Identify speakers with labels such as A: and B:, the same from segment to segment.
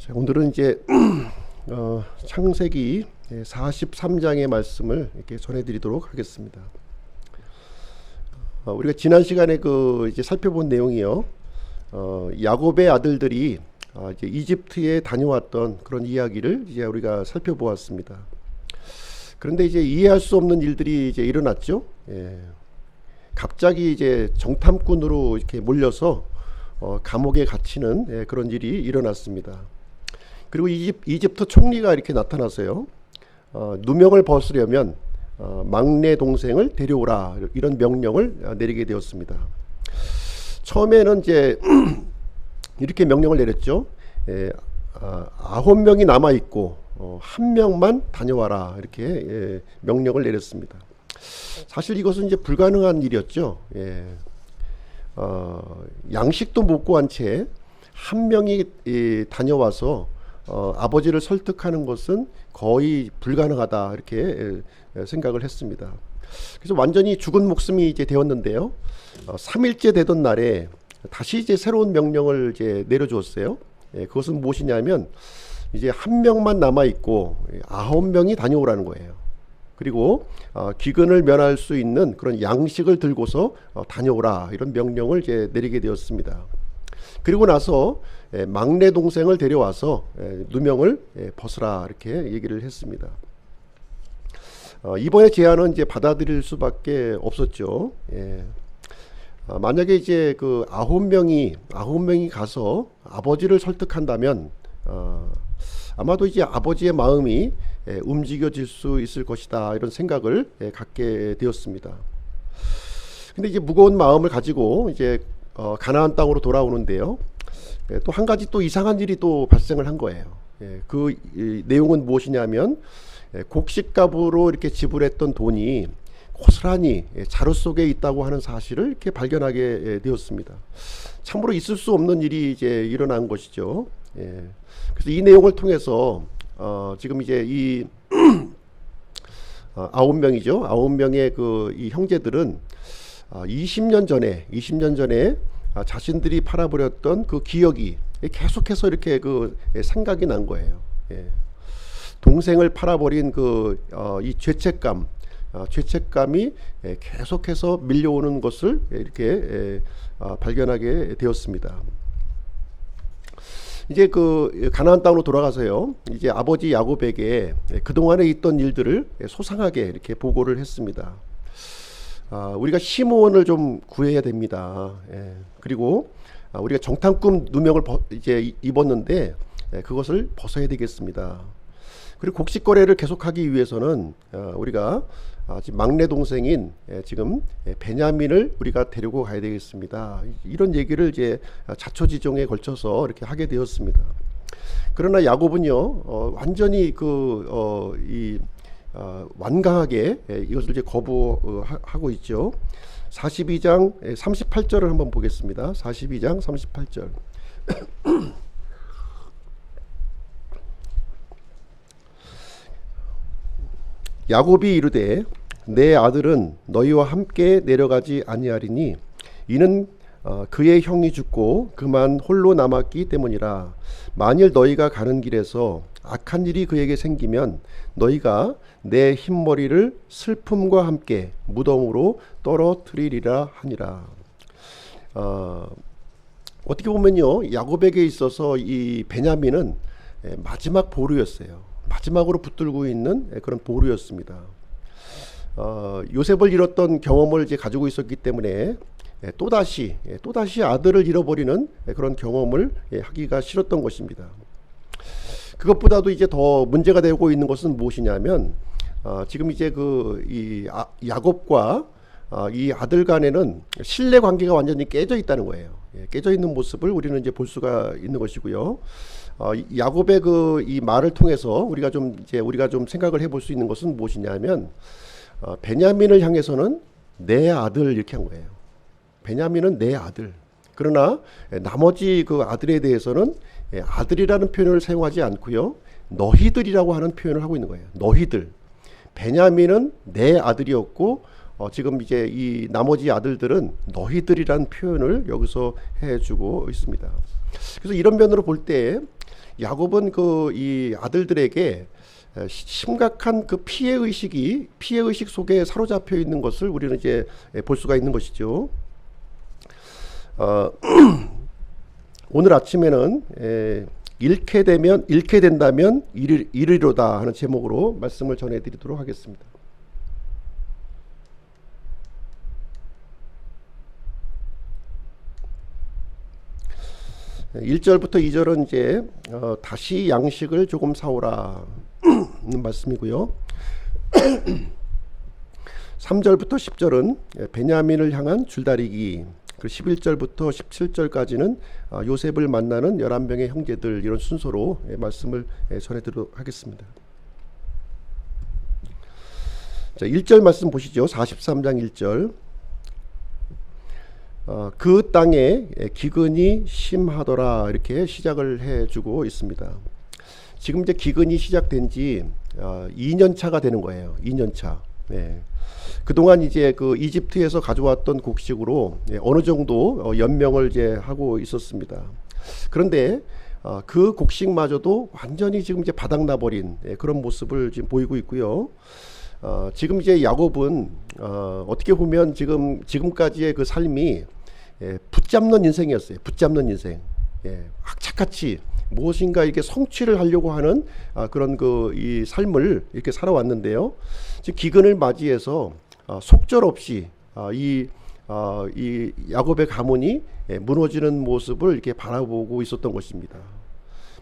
A: 자, 오늘은 이제 창세기 43장의 말씀을 이렇게 전해드리도록 하겠습니다. 우리가 지난 시간에 이제 살펴본 내용이요. 야곱의 아들들이 이제 이집트에 다녀왔던 그런 이야기를 이제 우리가 살펴보았습니다. 그런데 이제 이해할 수 없는 일들이 이제 일어났죠. 갑자기 이제 정탐꾼으로 이렇게 몰려서 감옥에 갇히는 그런 일이 일어났습니다. 그리고 이집트 총리가 이렇게 나타나서요. 누명을 벗으려면 막내 동생을 데려오라 이런 명령을 내리게 되었습니다. 처음에는 이제 이렇게 명령을 내렸죠. 9명이 남아 있고 1명만 다녀와라 이렇게 명령을 내렸습니다. 사실 이것은 이제 불가능한 일이었죠. 양식도 못 구한 채 1명이 다녀와서 아버지를 설득하는 것은 거의 불가능하다 이렇게 생각을 했습니다. 그래서 완전히 죽은 목숨이 이제 되었는데요. 3일째 되던 날에 다시 이제 새로운 명령을 이제 내려주었어요. 그것은 무엇이냐면 이제 1명만 남아 있고 9명이 다녀오라는 거예요. 그리고 기근을 면할 수 있는 그런 양식을 들고서 다녀오라 이런 명령을 이제 내리게 되었습니다. 그리고 나서 막내 동생을 데려와서 누명을 벗으라 이렇게 얘기를 했습니다. 이번에 제안은 이제 받아들일 수밖에 없었죠. 만약에 이제 9명이 가서 아버지를 설득한다면 아마도 이제 아버지의 마음이 움직여질 수 있을 것이다 이런 생각을 갖게 되었습니다. 근데 이제 무거운 마음을 가지고 이제 가나안 땅으로 돌아오는데요. 또 한 가지 또 이상한 일이 또 발생을 한 거예요. 그 내용은 무엇이냐면 곡식값으로 이렇게 지불했던 돈이 고스란히 자루 속에 있다고 하는 사실을 이렇게 발견하게 되었습니다. 참으로 있을 수 없는 일이 이제 일어난 것이죠. 그래서 이 내용을 통해서 지금 이제 이 9명이죠. 9명의 이 형제들은 20년 전에 자신들이 팔아버렸던 그 기억이 계속해서 이렇게 생각이 난 거예요. 동생을 팔아버린 이 죄책감이 계속해서 밀려오는 것을 이렇게 발견하게 되었습니다. 이제 가나안 땅으로 돌아가서요. 이제 아버지 야곱에게 그동안에 있던 일들을 소상하게 이렇게 보고를 했습니다. 우리가 시므온을 좀 구해야 됩니다. 그리고 우리가 정탐꾼 누명을 이제 입었는데 그것을 벗어야 되겠습니다. 그리고 곡식 거래를 계속하기 위해서는 우리가 지금 막내 동생인 지금 베냐민을 우리가 데리고 가야 되겠습니다. 이런 얘기를 이제 자초지종에 걸쳐서 이렇게 하게 되었습니다. 그러나 야곱은요 완전히 완강하게 이것을 이제 거부하고 있죠. 42장 38절을 한번 보겠습니다. 42장 38절. 야곱이 이르되 내 아들은 너희와 함께 내려가지 아니하리니 이는 그의 형이 죽고 그만 홀로 남았기 때문이라. 만일 너희가 가는 길에서 악한 일이 그에게 생기면 너희가 내 흰머리를 슬픔과 함께 무덤으로 떨어뜨리리라 하니라. 어떻게 보면요 야곱에게 있어서 이 베냐민은 마지막 보루였어요. 마지막으로 붙들고 있는 그런 보루였습니다. 요셉을 잃었던 경험을 이제 가지고 있었기 때문에 또다시 아들을 잃어버리는 그런 경험을 하기가 싫었던 것입니다. 그것보다도 이제 더 문제가 되고 있는 것은 무엇이냐면 지금 이제 야곱과 이 아들 간에는 신뢰 관계가 완전히 깨져 있다는 거예요. 깨져 있는 모습을 우리는 이제 볼 수가 있는 것이고요. 야곱의 이 말을 통해서 우리가 좀 생각을 해볼 수 있는 것은 무엇이냐면 베냐민을 향해서는 내 아들 이렇게 한 거예요. 베냐민은 내 아들. 그러나 나머지 아들에 대해서는 아들이라는 표현을 사용하지 않고요. 너희들이라고 하는 표현을 하고 있는 거예요. 너희들. 베냐민은 내 아들이었고 지금 이제 이 나머지 아들들은 너희들이라는 표현을 여기서 해주고 있습니다. 그래서 이런 면으로 볼 때 야곱은 그 이 아들들에게 심각한 그 피해 의식 속에 사로잡혀 있는 것을 우리는 이제 볼 수가 있는 것이죠. 오늘 아침에는 잃게 된다면 이르리로다 하는 제목으로 말씀을 전해드리도록 하겠습니다. 1절부터 2절은 이제 다시 양식을 조금 사오라 는 말씀이고요. 3절부터 10절은 베냐민을 향한 줄다리기, 그리고 11절부터 17절까지는 요셉을 만나는 11명의 형제들, 이런 순서로 말씀을 전해드리도록 하겠습니다. 자, 1절 말씀 보시죠. 43장 1절. 그 땅에 기근이 심하더라, 이렇게 시작을 해주고 있습니다. 지금 이제 기근이 시작된 지 2년 차가 되는 거예요. 2년 차. 네. 그동안 이제 그 이집트에서 가져왔던 곡식으로 어느 정도 연명을 이제 하고 있었습니다. 그런데 그 곡식마저도 완전히 지금 이제 바닥나버린 그런 모습을 지금 보이고 있고요. 지금 이제 야곱은 어떻게 보면 지금까지의 그 삶이 붙잡는 인생이었어요. 붙잡는 인생. 악착같이 무엇인가 이렇게 성취를 하려고 하는 그런 이 삶을 이렇게 살아왔는데요. 지금 기근을 맞이해서 속절없이 이 야곱의 가문이 무너지는 모습을 이렇게 바라보고 있었던 것입니다.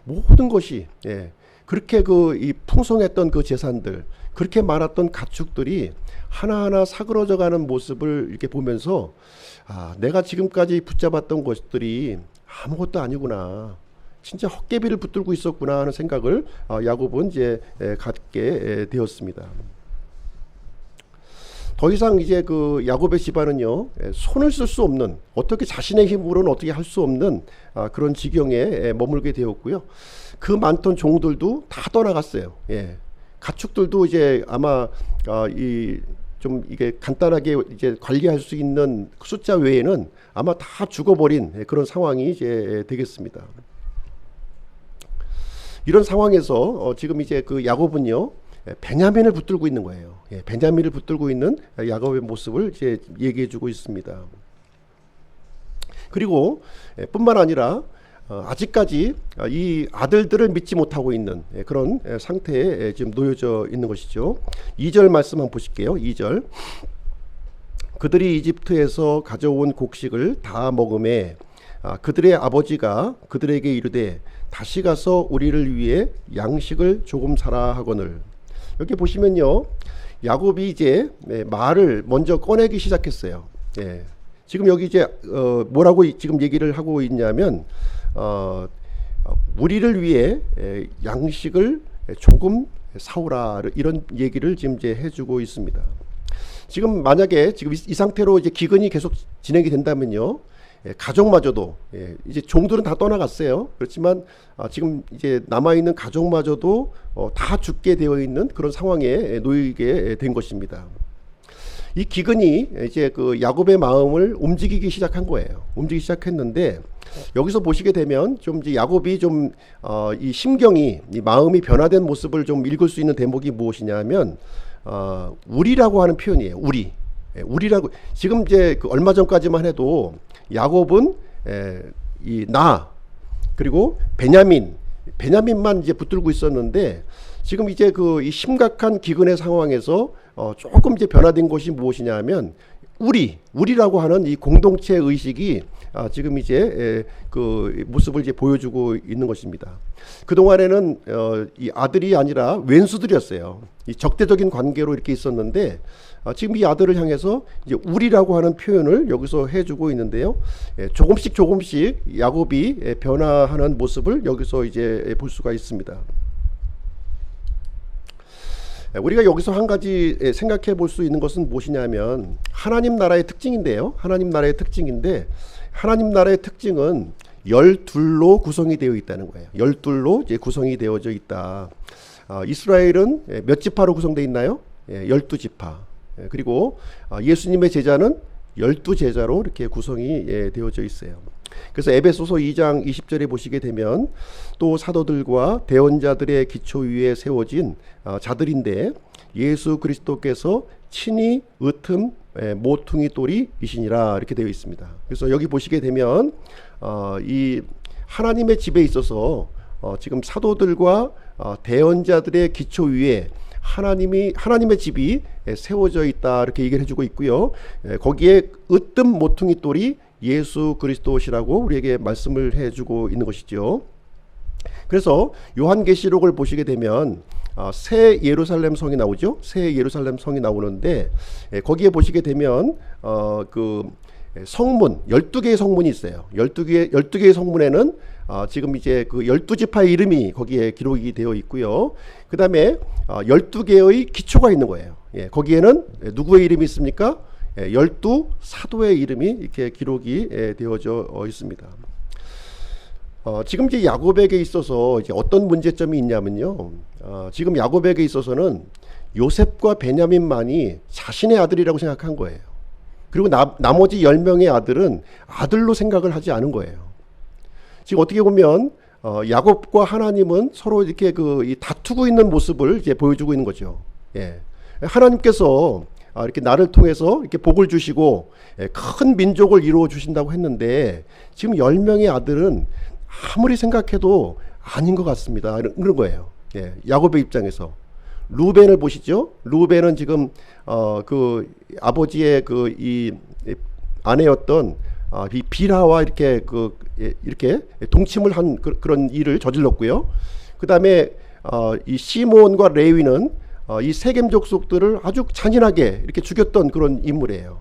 A: 모든 것이 그렇게 이 풍성했던 그 재산들, 그렇게 많았던 가축들이 하나하나 사그러져가는 모습을 이렇게 보면서 내가 지금까지 붙잡았던 것들이 아무것도 아니구나, 진짜 헛개비를 붙들고 있었구나 하는 생각을 야곱은 이제 갖게 되었습니다. 더 이상 이제 그 야곱의 집안은요, 손을 쓸 수 없는, 어떻게 자신의 힘으로는 어떻게 할 수 없는 그런 지경에 머물게 되었고요. 그 많던 종들도 다 떠나갔어요. 가축들도 이제 아마 좀 이게 간단하게 이제 관리할 수 있는 숫자 외에는 아마 다 죽어버린 그런 상황이 이제 되겠습니다. 이런 상황에서 지금 이제 그 야곱은요, 베냐민을 붙들고 있는 거예요. 베냐민을 붙들고 있는 야곱의 모습을 이제 얘기해주고 있습니다. 그리고 뿐만 아니라 아직까지 이 아들들을 믿지 못하고 있는 그런 상태에 지금 놓여져 있는 것이죠. 2절 말씀 한번 보실게요. 2절. 그들이 이집트에서 가져온 곡식을 다 먹음에 그들의 아버지가 그들에게 이르되 다시 가서 우리를 위해 양식을 조금 사라 하거늘. 여기 보시면요, 야곱이 이제 말을 먼저 꺼내기 시작했어요. 지금 여기 이제 뭐라고 지금 얘기를 하고 있냐면 우리를 위해 양식을 조금 사오라, 이런 얘기를 지금 이제 해주고 있습니다. 지금 만약에 지금 이 상태로 이제 기근이 계속 진행이 된다면요, 가족마저도 이제 종들은 다 떠나갔어요. 그렇지만 지금 이제 남아있는 가족마저도 다 죽게 되어 있는 그런 상황에 놓이게 된 것입니다. 이 기근이 이제 그 야곱의 마음을 움직이기 시작한 거예요. 움직이기 시작했는데 여기서 보시게 되면 좀 이제 야곱이 좀 이 심경이, 이 마음이 변화된 모습을 좀 읽을 수 있는 대목이 무엇이냐면 우리라고 하는 표현이에요. 우리라고. 지금 이제 그 얼마 전까지만 해도 야곱은 그리고 베냐민만 이제 붙들고 있었는데 지금 이제 이 심각한 기근의 상황에서 조금 이제 변화된 것이 무엇이냐면 우리라고 하는 이 공동체 의식이 지금 이제 그 모습을 이제 보여주고 있는 것입니다. 그 동안에는 이 아들이 아니라 왼수들이었어요. 이 적대적인 관계로 이렇게 있었는데 지금 이 아들을 향해서 이제 우리라고 하는 표현을 여기서 해주고 있는데요. 조금씩 야곱이 변화하는 모습을 여기서 이제 볼 수가 있습니다. 우리가 여기서 한 가지 생각해 볼 수 있는 것은 무엇이냐면 하나님 나라의 특징인데요. 하나님 나라의 특징은 12로 구성이 되어 있다는 거예요. 12로 이제 구성이 되어져 있다. 이스라엘은 몇 지파로 구성되어 있나요? 12지파. 그리고 예수님의 제자는 12제자로 이렇게 구성이 되어져 있어요. 그래서 에베소서 2장 20절에 보시게 되면 또 사도들과 대언자들의 기초 위에 세워진 자들인데 예수 그리스도께서 친히 으뜸 모퉁이 돌이이시니라 이렇게 되어 있습니다. 그래서 여기 보시게 되면 이 하나님의 집에 있어서 지금 사도들과 대언자들의 기초 위에 하나님의 집이 세워져 있다 이렇게 얘기를 해주고 있고요. 거기에 으뜸 모퉁이 돌이 예수 그리스도시라고 우리에게 말씀을 해주고 있는 것이죠. 그래서 요한계시록을 보시게 되면 새 예루살렘 성이 나오죠. 새 예루살렘 성이 나오는데 거기에 보시게 되면 그 성문 12개의 성문이 있어요. 12개의 성문에는 지금 이제 그 12지파의 이름이 거기에 기록이 되어 있고요. 그 다음에 12개의 기초가 있는 거예요. 거기에는 누구의 이름이 있습니까? 12사도의 이름이 이렇게 기록이 되어져 있습니다. 지금 이제 야곱에게 있어서 이제 어떤 문제점이 있냐면요. 지금 야곱에게 있어서는 요셉과 베냐민만이 자신의 아들이라고 생각한 거예요. 그리고 나머지 10명의 아들은 아들로 생각을 하지 않은 거예요. 지금 어떻게 보면 야곱과 하나님은 서로 이렇게 이 다투고 있는 모습을 이제 보여주고 있는 거죠. 하나님께서 이렇게 나를 통해서 이렇게 복을 주시고 큰 민족을 이루어 주신다고 했는데 지금 10명의 아들은 아무리 생각해도 아닌 것 같습니다. 그런 거예요. 야곱의 입장에서. 루벤을 보시죠. 루벤은 지금 그 아버지의 이 아내였던 이 빌하와 이렇게 이렇게 동침을 한 그런 일을 저질렀고요. 그 다음에 이 시몬과 레위는 이 세겜 족속들을 아주 잔인하게 이렇게 죽였던 그런 인물이에요.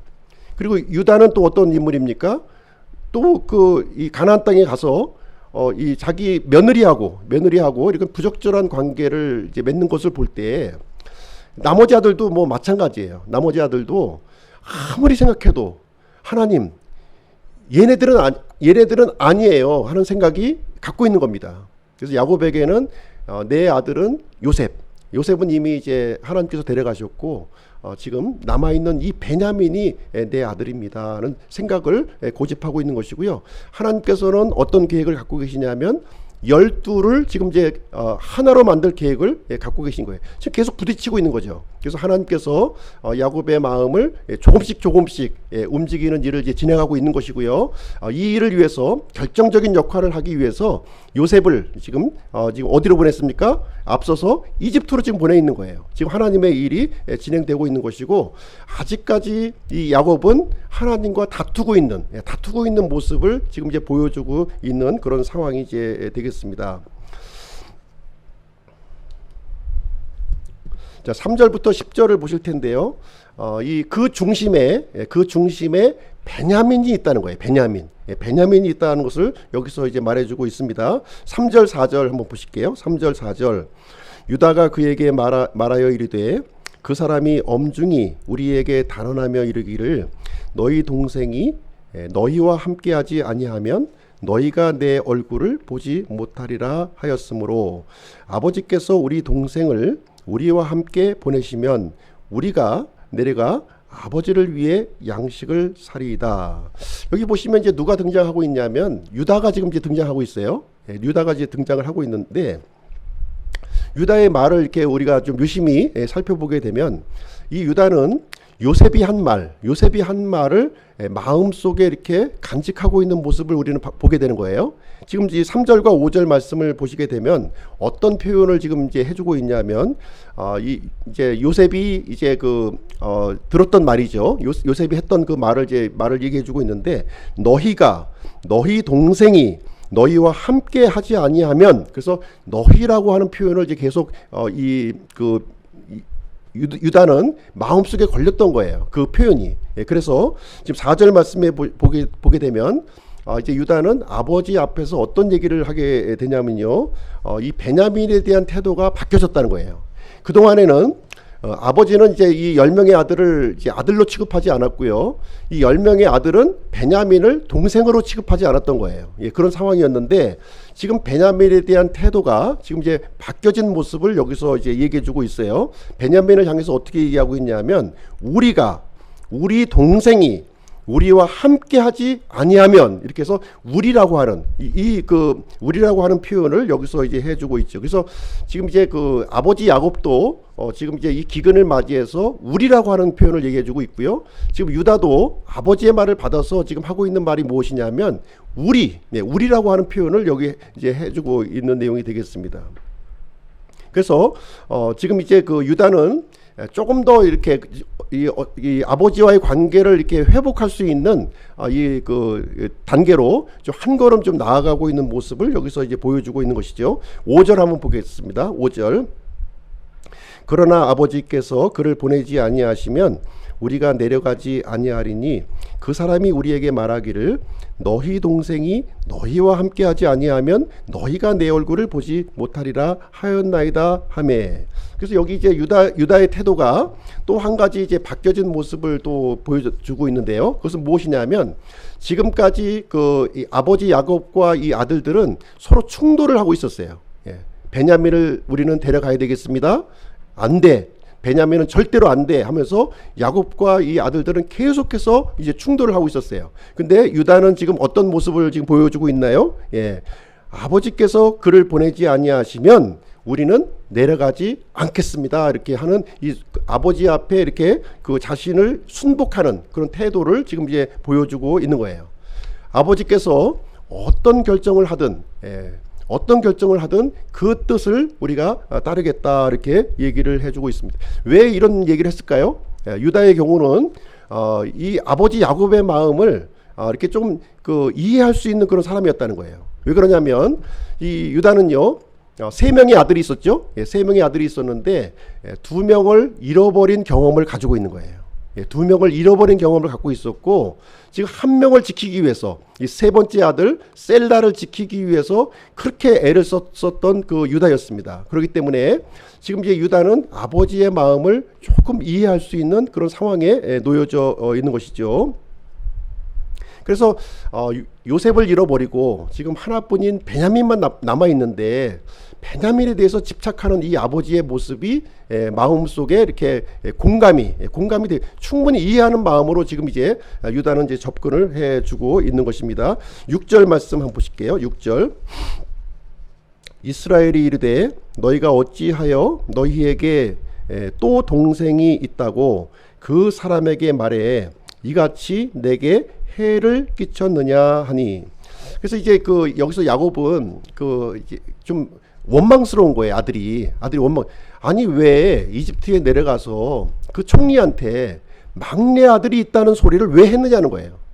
A: 그리고 유다는 또 어떤 인물입니까? 또 이 가나안 땅에 가서 이 자기 며느리하고 이렇게 부적절한 관계를 이제 맺는 것을 볼 때 나머지 아들도 뭐 마찬가지예요. 나머지 아들도 아무리 생각해도 하나님 얘네들은 아니에요 하는 생각이 갖고 있는 겁니다. 그래서 야곱에게는 내 아들은 요셉은 이미 이제 하나님께서 데려가셨고 지금 남아있는 이 베냐민이 내 아들입니다는 생각을 고집하고 있는 것이고요. 하나님께서는 어떤 계획을 갖고 계시냐면 12를 지금 이제 하나로 만들 계획을 갖고 계신 거예요. 지금 계속 부딪히고 있는 거죠. 그래서 하나님께서 야곱의 마음을 조금씩 움직이는 일을 이제 진행하고 있는 것이고요. 이 일을 위해서 결정적인 역할을 하기 위해서 요셉을 지금 어디로 보냈습니까? 앞서서 이집트로 지금 보내 있는 거예요. 지금 하나님의 일이 진행되고 있는 것이고 아직까지 이 야곱은 하나님과 다투고 있는 모습을 지금 이제 보여주고 있는 그런 상황이 이제 되겠습니다. 자, 3절부터 10절을 보실 텐데요. 그 중심에 베냐민이 있다는 거예요. 베냐민이 있다는 것을 여기서 이제 말해주고 있습니다. 3절 4절 한번 보실게요. 3절 4절 유다가 그에게 말하여 이르되 그 사람이 엄중히 우리에게 단언하며 이르기를 너희 동생이 너희와 함께하지 아니하면 너희가 내 얼굴을 보지 못하리라 하였으므로 아버지께서 우리 동생을 우리와 함께 보내시면 우리가 내려가 아버지를 위해 양식을 사리이다. 여기 보시면 이제 누가 등장하고 있냐면 유다가 지금 이제 등장하고 있어요. 유다가 이제 등장을 하고 있는데 유다의 말을 이렇게 우리가 좀 유심히 살펴보게 되면 이 유다는 요셉이 한 말을 마음속에 이렇게 간직하고 있는 모습을 우리는 보게 되는 거예요. 지금 이 3절과 5절 말씀을 보시게 되면 어떤 표현을 지금 이제 해주고 있냐면 이제 요셉이 이제 들었던 말이죠. 요셉이 했던 그 말을 얘기해주고 있는데 너희 동생이 너희와 함께 하지 아니하면 그래서 너희라고 하는 표현을 이제 계속 유다는 마음속에 걸렸던 거예요. 그 표현이. 그래서 지금 4절 말씀에 보게 되면 이제 유다는 아버지 앞에서 어떤 얘기를 하게 되냐면요. 이 베냐민에 대한 태도가 바뀌어졌다는 거예요. 그동안에는 아버지는 이제 이 10명의 아들을 이제 아들로 취급하지 않았고요. 이 10명의 아들은 베냐민을 동생으로 취급하지 않았던 거예요. 그런 상황이었는데 지금 베냐민에 대한 태도가 지금 이제 바뀌어진 모습을 여기서 이제 얘기해 주고 있어요. 베냐민을 향해서 어떻게 얘기하고 있냐면 우리 동생이 우리와 함께하지 아니하면 이렇게 해서 우리라고 하는 우리라고 하는 표현을 여기서 이제 해주고 있죠. 그래서 지금 이제 그 아버지 야곱도 지금 이제 이 기근을 맞이해서 우리라고 하는 표현을 얘기해주고 있고요. 지금 유다도 아버지의 말을 받아서 지금 하고 있는 말이 무엇이냐면 우리라고 하는 표현을 여기 이제 해주고 있는 내용이 되겠습니다. 그래서 지금 이제 그 유다는 조금 더 이렇게 이 아버지와의 관계를 이렇게 회복할 수 있는 이 그 단계로 좀 한 걸음 좀 나아가고 있는 모습을 여기서 이제 보여주고 있는 것이죠. 5절 한번 보겠습니다. 5절. 그러나 아버지께서 그를 보내지 아니하시면 우리가 내려가지 아니하리니 그 사람이 우리에게 말하기를 너희 동생이 너희와 함께하지 아니하면 너희가 내 얼굴을 보지 못하리라 하였나이다 하매. 그래서 여기 이제 유다의 태도가 또 한 가지 이제 바뀌어진 모습을 또 보여주고 있는데요. 그것은 무엇이냐면 지금까지 이 아버지 야곱과 이 아들들은 서로 충돌을 하고 있었어요. 베냐민을 우리는 데려가야 되겠습니다. 안 돼. 베냐민은 절대로 안 돼 하면서 야곱과 이 아들들은 계속해서 이제 충돌을 하고 있었어요. 근데 유다는 지금 어떤 모습을 지금 보여주고 있나요? 아버지께서 그를 보내지 아니하시면 우리는 내려가지 않겠습니다. 이렇게 하는 이 아버지 앞에 이렇게 그 자신을 순복하는 그런 태도를 지금 이제 보여주고 있는 거예요. 아버지께서 어떤 결정을 하든 그 뜻을 우리가 따르겠다 이렇게 얘기를 해주고 있습니다. 왜 이런 얘기를 했을까요? 유다의 경우는 이 아버지 야곱의 마음을 이렇게 좀 이해할 수 있는 그런 사람이었다는 거예요. 왜 그러냐면 이 유다는요 3명의 아들이 있었죠. 3명의 아들이 있었는데 2명을 잃어버린 경험을 가지고 있는 거예요. 2명을 잃어버린 경험을 갖고 있었고 지금 1명을 지키기 위해서 이 3번째 아들 셀라를 지키기 위해서 그렇게 애를 썼던 그 유다였습니다. 그렇기 때문에 지금 이제 유다는 아버지의 마음을 조금 이해할 수 있는 그런 상황에 놓여져 있는 것이죠. 그래서 요셉을 잃어버리고 지금 하나뿐인 베냐민만 남아 있는데 베냐민에 대해서 집착하는 이 아버지의 모습이 마음속에 이렇게 공감이 돼 충분히 이해하는 마음으로 지금 이제 유다는 이제 접근을 해주고 있는 것입니다. 6절 말씀 한번 보실게요. 6절. 이스라엘이 이르되 너희가 어찌하여 너희에게 또 동생이 있다고 그 사람에게 말해 이같이 내게 해를 끼쳤느냐 하니. 그래서 이제 여기서 야곱은 이제 좀 원망스러운 거예요. 아들이 아니 왜 이집트에 내려가서 그 총리한테 막내 아들이 있다는 소리를 왜 했느냐는 거예요.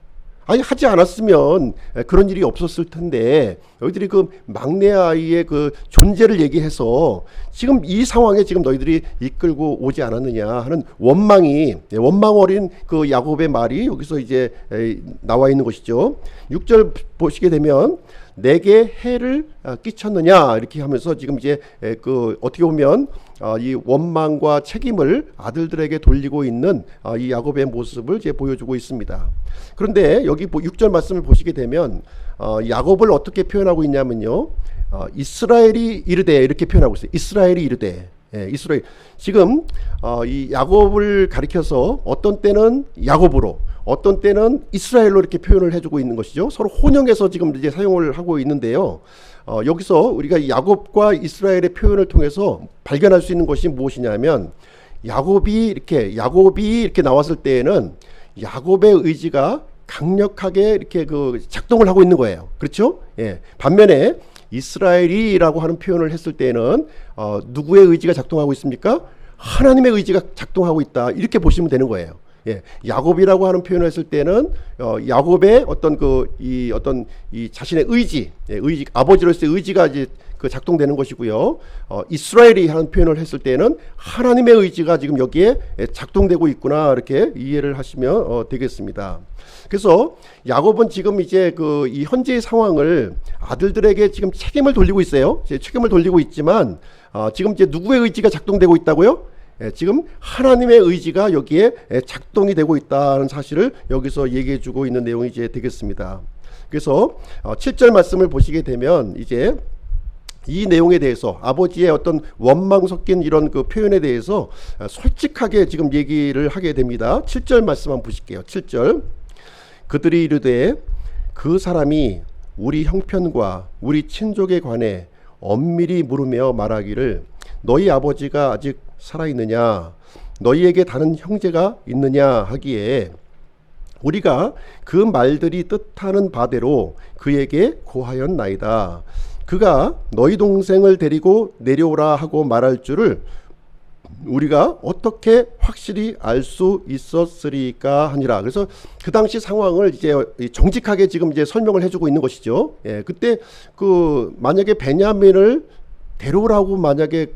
A: 아니 하지 않았으면 그런 일이 없었을 텐데 너희들이 그 막내 아이의 그 존재를 얘기해서 지금 이 상황에 지금 너희들이 이끌고 오지 않았느냐 하는 원망 어린 그 야곱의 말이 여기서 이제 나와 있는 것이죠. 6절 보시게 되면 내게 해를 끼쳤느냐 이렇게 하면서 지금 이제 어떻게 보면 이 원망과 책임을 아들들에게 돌리고 있는 이 야곱의 모습을 이제 보여주고 있습니다. 그런데 여기 6절 말씀을 보시게 되면 야곱을 어떻게 표현하고 있냐면요. 이스라엘이 이르되 이렇게 표현하고 있어요. 이스라엘이 이르되. 이스라엘. 지금 이 야곱을 가리켜서 어떤 때는 야곱으로 어떤 때는 이스라엘로 이렇게 표현을 해주고 있는 것이죠. 서로 혼용해서 지금 이제 사용을 하고 있는데요. 여기서 우리가 야곱과 이스라엘의 표현을 통해서 발견할 수 있는 것이 무엇이냐면 야곱이 이렇게 나왔을 때에는 야곱의 의지가 강력하게 이렇게 작동을 하고 있는 거예요. 그렇죠? 반면에 이스라엘이라고 하는 표현을 했을 때는 누구의 의지가 작동하고 있습니까? 하나님의 의지가 작동하고 있다. 이렇게 보시면 되는 거예요. 야곱이라고 하는 표현을 했을 때는 야곱의 어떤 이 자신의 의지, 아버지로서의 의지가 이제 작동되는 것이고요. 이스라엘이 하는 표현을 했을 때는 하나님의 의지가 지금 여기에 작동되고 있구나 이렇게 이해를 하시면 되겠습니다. 그래서 야곱은 지금 이제 이 현재의 상황을 아들들에게 지금 책임을 돌리고 있어요. 책임을 돌리고 있지만 지금 이제 누구의 의지가 작동되고 있다고요? 지금 하나님의 의지가 여기에 작동이 되고 있다는 사실을 여기서 얘기해주고 있는 내용이 이제 되겠습니다. 그래서 7절 말씀을 보시게 되면 이제 이 내용에 대해서 아버지의 어떤 원망 섞인 이런 표현에 대해서 솔직하게 지금 얘기를 하게 됩니다. 7절 말씀 한번 보실게요. 7절. 그들이 이르되 그 사람이 우리 형편과 우리 친족에 관해 엄밀히 물으며 말하기를 너희 아버지가 아직 살아있느냐 너희에게 다른 형제가 있느냐 하기에 우리가 그 말들이 뜻하는 바대로 그에게 고하였나이다. 그가 너희 동생을 데리고 내려오라 하고 말할 줄을 우리가 어떻게 확실히 알 수 있었으리까 하니라. 그래서 그 당시 상황을 이제 정직하게 지금 이제 설명을 해주고 있는 것이죠. 예, 그때 그 만약에 베냐민을 데려오라고 만약에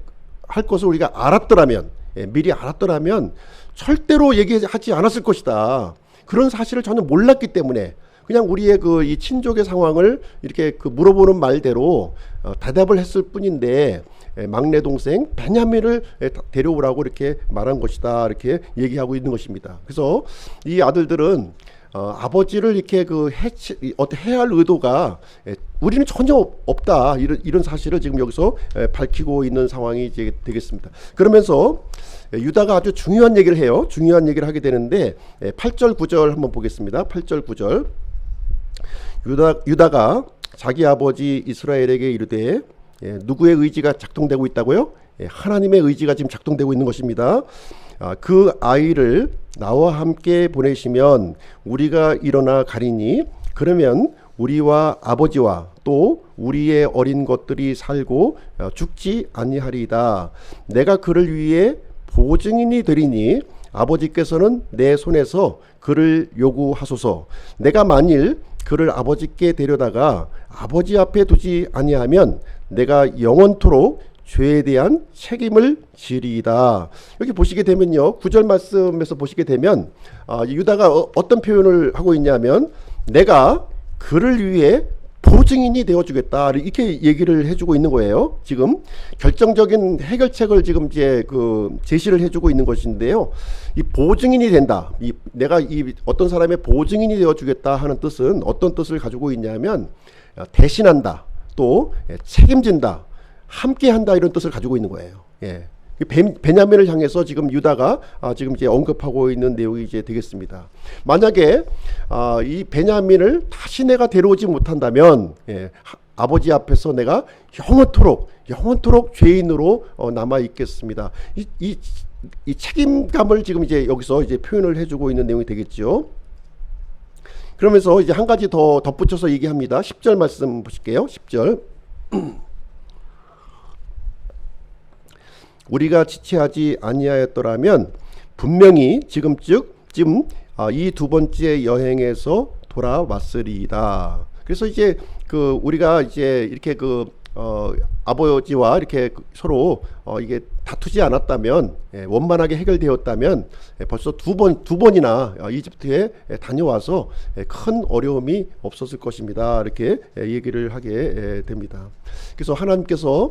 A: 할 것을 우리가 알았더라면, 예, 미리 알았더라면 절대로 얘기하지 않았을 것이다. 그런 사실을 전혀 몰랐기 때문에 그냥 우리의 그 이 친족의 상황을 이렇게 그 물어보는 말대로 대답을 했을 뿐인데 막내 동생 베냐민을 데려오라고 이렇게 말한 것이다 이렇게 얘기하고 있는 것입니다. 그래서 이 아들들은 아버지를 이렇게 그 해야 할 의도가 우리는 전혀 없다 이런 사실을 지금 여기서 밝히고 있는 상황이 이제 되겠습니다. 그러면서 유다가 아주 중요한 얘기를 해요. 중요한 얘기를 하게 되는데 8절 9절 한번 보겠습니다. 8절 9절 유다가 자기 아버지 이스라엘에게 이르되 누구의 의지가 작동되고 있다고요? 하나님의 의지가 지금 작동되고 있는 것입니다. 그 아이를 나와 함께 보내시면 우리가 일어나 가리니 그러면 우리와 아버지와 또 우리의 어린 것들이 살고 죽지 아니하리이다. 내가 그를 위해 보증인이 되리니 아버지께서는 내 손에서 그를 요구하소서. 내가 만일 그를 아버지께 데려다가 아버지 앞에 두지 아니하면 내가 영원토록 죄에 대한 책임을 지리이다. 여기 보시게 되면요, 9절 말씀에서 보시게 되면 유다가 어떤 표현을 하고 있냐면 내가 그를 위해 보증인이 되어주겠다 이렇게 얘기를 해주고 있는 거예요. 지금 결정적인 해결책을 지금 이제 그 제시를 해주고 있는 것인데요. 이 보증인이 된다. 내가 이 어떤 사람의 보증인이 되어주겠다 하는 뜻은 어떤 뜻을 가지고 있냐면 대신한다, 또 책임진다, 함께한다 이런 뜻을 가지고 있는 거예요. 예. 베냐민을 향해서 지금 유다가 지금 이제 언급하고 있는 내용이 이제 되겠습니다. 만약에 이 베냐민을 다시 내가 데려오지 못한다면 아버지 앞에서 내가 영원토록 죄인으로 남아 있겠습니다. 이 책임감을 지금 이제 여기서 이제 표현을 해주고 있는 내용이 되겠죠. 그러면서 이제 한 가지 더 덧붙여서 얘기합니다. 10절 말씀 보실게요. 10절. 우리가 지체하지 아니하였더라면 분명히 지금 이 두 번째 여행에서 돌아왔으리이다. 그래서 이제 그 우리가 이제 이렇게 아버지와 이렇게 서로 이게 다투지 않았다면, 원만하게 해결되었다면 벌써 두 번이나 이집트에 다녀와서 큰 어려움이 없었을 것입니다. 이렇게 얘기를 하게 됩니다. 그래서 하나님께서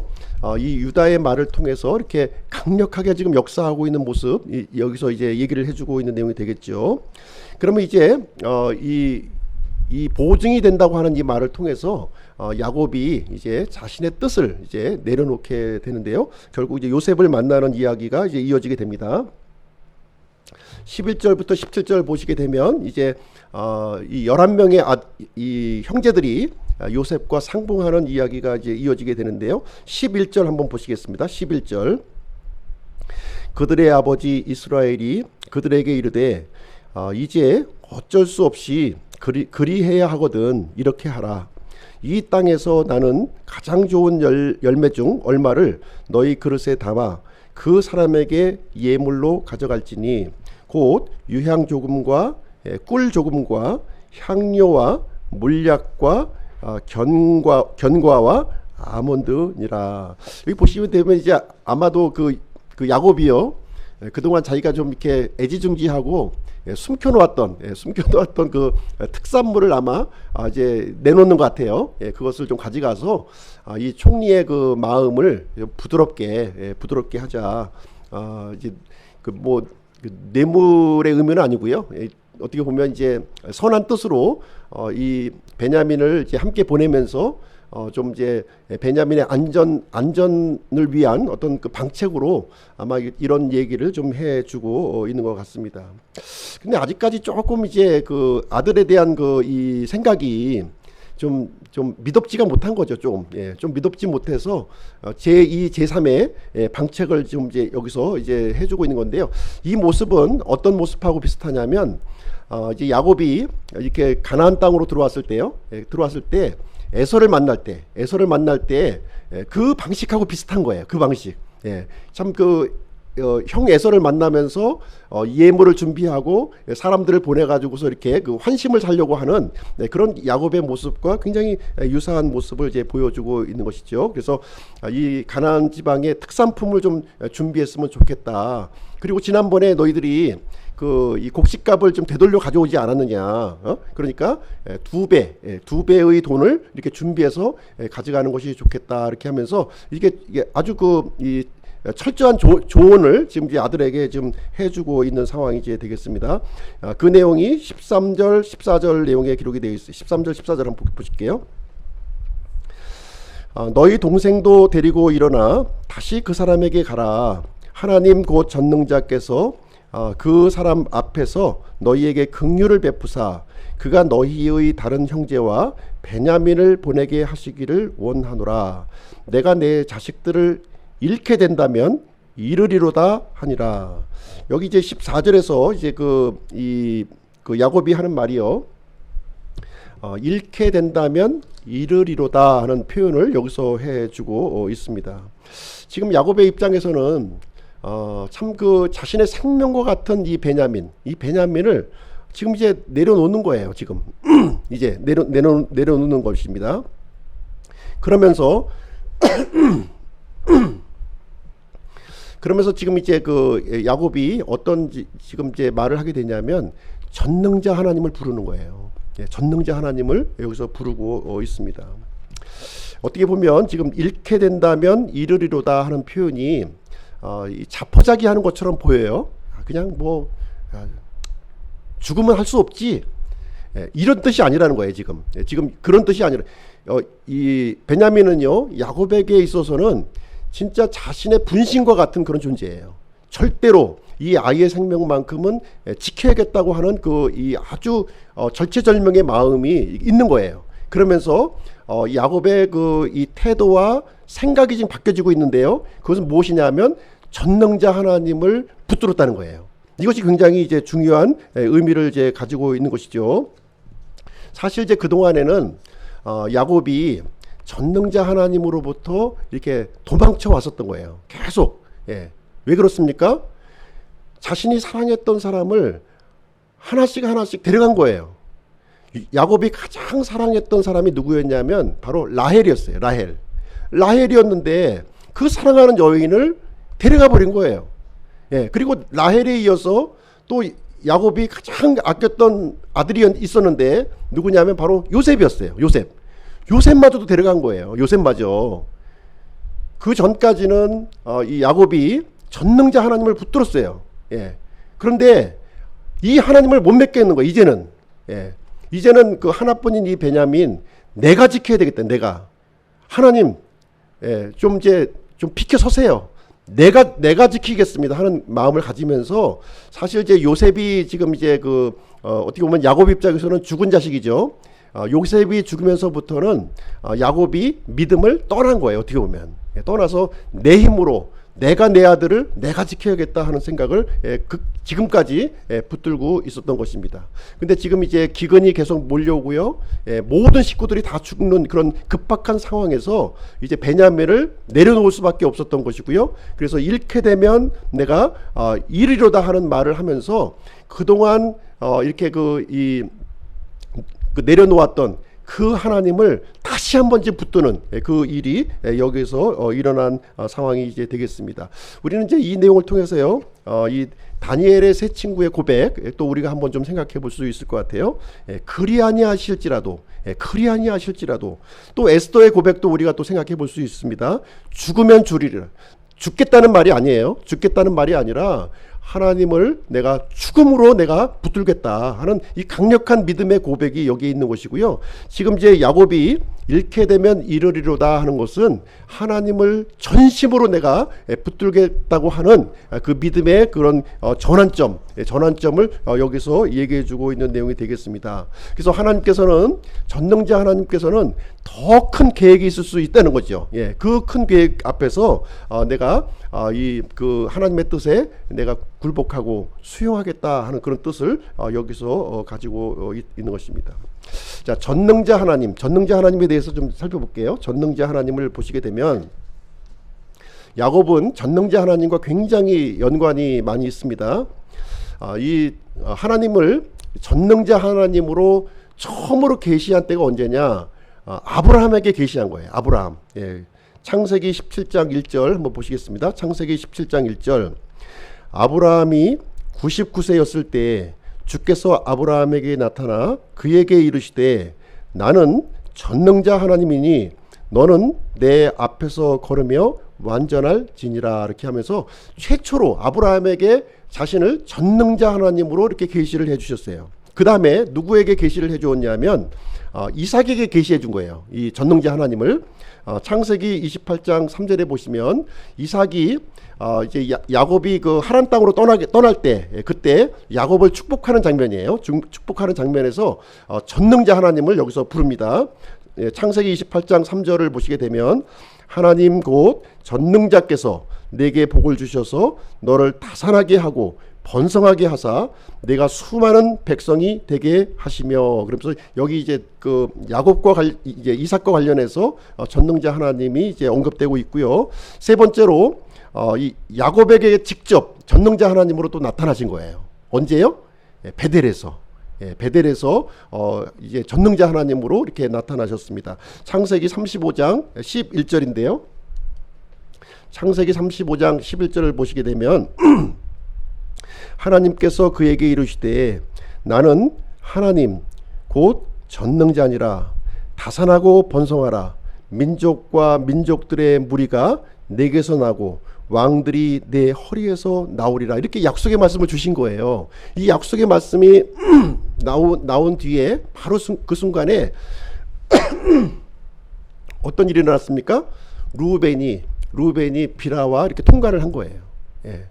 A: 이 유다의 말을 통해서 이렇게 강력하게 지금 역사하고 있는 모습, 여기서 이제 얘기를 해주고 있는 내용이 되겠죠. 그러면 이제 이 보증이 된다고 하는 이 말을 통해서 야곱이 이제 자신의 뜻을 이제 내려놓게 되는데요. 결국 이제 요셉을 만나는 이야기가 이제 이어지게 됩니다. 11절부터 17절 보시게 되면 이제 이 11명의 이 형제들이 요셉과 상봉하는 이야기가 이제 이어지게 되는데요. 11절 한번 보시겠습니다. 11절. 그들의 아버지 이스라엘이 그들에게 이르되 이제 어쩔 수 없이 그리해야 하거든 이렇게 하라. 이 땅에서 나는 가장 좋은 열매 중 얼마를 너희 그릇에 담아 그 사람에게 예물로 가져갈지니 곧 유향 조금과 꿀 조금과 향료와 물약과 견과와 아몬드니라. 여기 보시면 되면 이제 아마도 그 야곱이요, 그동안 자기가 좀 이렇게 애지중지하고 숨겨놓았던 그 특산물을 아마 이제 내놓는 것 같아요. 그것을 좀 가져가서 이 총리의 그 마음을 부드럽게 하자. 이제 그 뇌물의 의미는 아니고요. 어떻게 보면 이제 선한 뜻으로 이 베냐민을 이제 함께 보내면서 좀 이제 베냐민의 안전을 위한 어떤 그 방책으로 아마 이런 얘기를 좀 해주고 있는 것 같습니다. 근데 아직까지 조금 이제 그 아들에 대한 그 이 생각이 좀 미덥지가 못한 거죠. 좀 미덥지 못해서 제2, 제3의 방책을 좀 이제 여기서 이제 해주고 있는 건데요. 이 모습은 어떤 모습하고 비슷하냐면 이제 야곱이 이렇게 가나안 땅으로 들어왔을 때요. 들어왔을 때 에서를 만날 때 그 방식하고 비슷한 거예요. 그 방식. 참 형 에서를 만나면서 예물을 준비하고 사람들을 보내가지고서 이렇게 그 환심을 살려고 하는 그런 야곱의 모습과 굉장히 유사한 모습을 이제 보여주고 있는 것이죠. 그래서 이 가나안 지방의 특산품을 좀 준비했으면 좋겠다. 그리고 지난번에 너희들이 이 곡식값을 좀 되돌려 가져오지 않았느냐. 그러니까 두 배의 돈을 이렇게 준비해서 가져가는 것이 좋겠다. 이렇게 하면서 이게 아주 이 철저한 조언을 지금 이제 아들에게 지금 해주고 있는 상황이 이제 되겠습니다. 그 내용이 13절, 14절 내용에 기록이 되어 있어요. 13절, 14절 한번 보실게요. 너희 동생도 데리고 일어나 다시 그 사람에게 가라. 하나님 곧 전능자께서 그 사람 앞에서 너희에게 긍휼을 베푸사 그가 너희의 다른 형제와 베냐민을 보내게 하시기를 원하노라. 내가 내 자식들을 잃게 된다면 잃으리로다 하니라. 여기 이제 14절에서 이제 그 야곱이 하는 말이요. 잃게 된다면 잃으리로다 하는 표현을 여기서 해주고 있습니다. 지금 야곱의 입장에서는 참 그 자신의 생명과 같은 이 베냐민을 지금 이제 내려놓는 거예요. 지금 이제 내려놓는 것입니다. 그러면서 지금 이제 그 야곱이 어떤 지금 이제 말을 하게 되냐면 전능자 하나님을 부르는 거예요. 전능자 하나님을 여기서 부르고 있습니다. 어떻게 보면 지금 잃게 된다면 잃으리로다 하는 표현이 자포자기하는 것처럼 보여요. 그냥 뭐 죽으면 할 수 없지 이런 뜻이 아니라는 거예요. 지금 그런 뜻이 아니라 이 베냐민은요 야곱에게 있어서는 진짜 자신의 분신과 같은 그런 존재예요. 절대로 이 아이의 생명만큼은 지켜야겠다고 하는 이 아주 절체절명의 마음이 있는 거예요. 그러면서 야곱의 이 태도와 생각이 지금 바뀌어지고 있는데요. 그것은 무엇이냐면 전능자 하나님을 붙들었다는 거예요. 이것이 굉장히 이제 중요한 의미를 이제 가지고 있는 것이죠. 사실 이제 그 동안에는 야곱이 전능자 하나님으로부터 이렇게 도망쳐 왔었던 거예요. 계속. 왜 그렇습니까? 자신이 사랑했던 사람을 하나씩 데려간 거예요. 야곱이 가장 사랑했던 사람이 누구였냐면 바로 라헬이었어요. 라헬이었는데 그 사랑하는 여인을 데려가 버린 거예요. 그리고 라헬에 이어서 또 야곱이 가장 아꼈던 아들이 있었는데 누구냐면 바로 요셉이었어요. 요셉마저도 데려간 거예요. 요셉마저. 그 전까지는 이 야곱이 전능자 하나님을 붙들었어요. 그런데 이 하나님을 못 맺겠는 거예요. 이제는 그 하나뿐인 이 베냐민 내가 지켜야 되겠다. 내가 하나님 좀 비켜 서세요. 내가 지키겠습니다 하는 마음을 가지면서 사실 이제 요셉이 지금 이제 어떻게 보면 야곱 입장에서는 죽은 자식이죠. 요셉이 죽으면서부터는 야곱이 믿음을 떠난 거예요. 어떻게 보면 떠나서 내 힘으로 내가 내 아들을 내가 지켜야겠다 하는 생각을 지금까지 붙들고 있었던 것입니다. 근데 지금 이제 기근이 계속 몰려오고요. 모든 식구들이 다 죽는 그런 급박한 상황에서 이제 베냐민을 내려놓을 수밖에 없었던 것이고요. 그래서 잃게 되면 내가 잃으려다 하는 말을 하면서 그동안 이렇게 내려놓았던 그 하나님을 다시 한번 붙드는 그 일이 여기서 일어난 상황이 이제 되겠습니다. 우리는 이제 이 내용을 통해서요, 이 다니엘의 세 친구의 고백 또 우리가 한번 좀 생각해 볼 수 있을 것 같아요. 그리 아니하실지라도 또 에스더의 고백도 우리가 또 생각해 볼 수 있습니다. 죽으면 죽겠다는 말이 아니에요. 죽겠다는 말이 아니라 하나님을 내가 죽음으로 내가 붙들겠다 하는 이 강력한 믿음의 고백이 여기에 있는 것이고요. 지금 이제 야곱이 잃게 되면 잃으리로다 하는 것은 하나님을 전심으로 내가 붙들겠다고 하는 그 믿음의 그런 전환점을 여기서 얘기해 주고 있는 내용이 되겠습니다. 그래서 하나님께서는, 전능자 하나님께서는 더 큰 계획이 있을 수 있다는 거죠. 예, 그 큰 계획 앞에서 내가 그 하나님의 뜻에 내가 굴복하고 수용하겠다 하는 그런 뜻을 여기서 가지고 있는 것입니다. 자, 전능자 하나님에 대해서 좀 살펴볼게요. 전능자 하나님을 보시게 되면 야곱은 전능자 하나님과 굉장히 연관이 많이 있습니다. 이 하나님을 전능자 하나님으로 처음으로 계시한 때가 언제냐? 아브라함에게 계시한 거예요. 아브라함. 예. 창세기 17장 1절 한번 보시겠습니다. 창세기 17장 1절. 아브라함이 99세였을 때 주께서 아브라함에게 나타나 그에게 이르시되 나는 전능자 하나님이니 너는 내 앞에서 걸으며 완전할지니라. 이렇게 하면서 최초로 아브라함에게 자신을 전능자 하나님으로 이렇게 계시를 해주셨어요. 그 다음에 누구에게 계시를 해주었냐면 이삭에게 계시해 준 거예요. 이 전능자 하나님을. 창세기 28장 3절에 보시면 이삭이 이제 야곱이 그 하란 땅으로 떠날 때, 그때 야곱을 축복하는 장면이에요. 축복하는 장면에서 전능자 하나님을 여기서 부릅니다. 창세기 28장 3절을 보시게 되면 하나님 곧 전능자께서 내게 복을 주셔서 너를 다산하게 하고 번성하게 하사 내가 수많은 백성이 되게 하시며, 그러면서 여기 이제 그 야곱과 이제 이삭과 관련해서 전능자 하나님이 이제 언급되고 있고요. 세 번째로 이 야곱에게 직접 전능자 하나님으로 또 나타나신 거예요. 언제요? 베델에서. 베델에서 이제 전능자 하나님으로 이렇게 나타나셨습니다. 창세기 35장 11절인데요. 창세기 35장 11절을 보시게 되면 하나님께서 그에게 이르시되 나는 하나님 곧 전능자니라. 다산하고 번성하라. 민족과 민족들의 무리가 내게서 나고 왕들이 내 허리에서 나오리라. 이렇게 약속의 말씀을 주신 거예요. 이 약속의 말씀이 나온 뒤에 바로 그 순간에 어떤 일이 일어났습니까? 루벤이 비라와 이렇게 통과를 한 거예요. 예.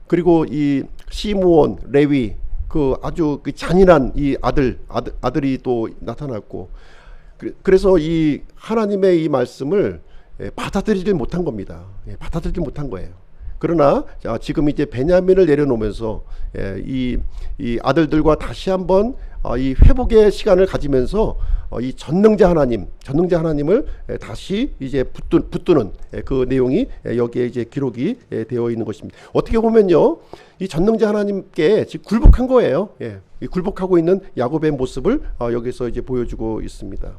A: 그리고 이 시므온, 레위, 그 아주 그 잔인한 이 아들이 또 나타났고, 그래서 이 하나님의 이 말씀을 받아들이지 못한 겁니다. 받아들이지 못한 거예요. 그러나 지금 이제 베냐민을 내려놓으면서 이 아들들과 다시 한번 이 회복의 시간을 가지면서 이 전능자 하나님을 다시 이제 붙드는 그 내용이 여기에 이제 기록이 되어 있는 것입니다. 어떻게 보면요, 이 전능자 하나님께 지금 굴복한 거예요. 이 굴복하고 있는 야곱의 모습을 여기서 이제 보여주고 있습니다.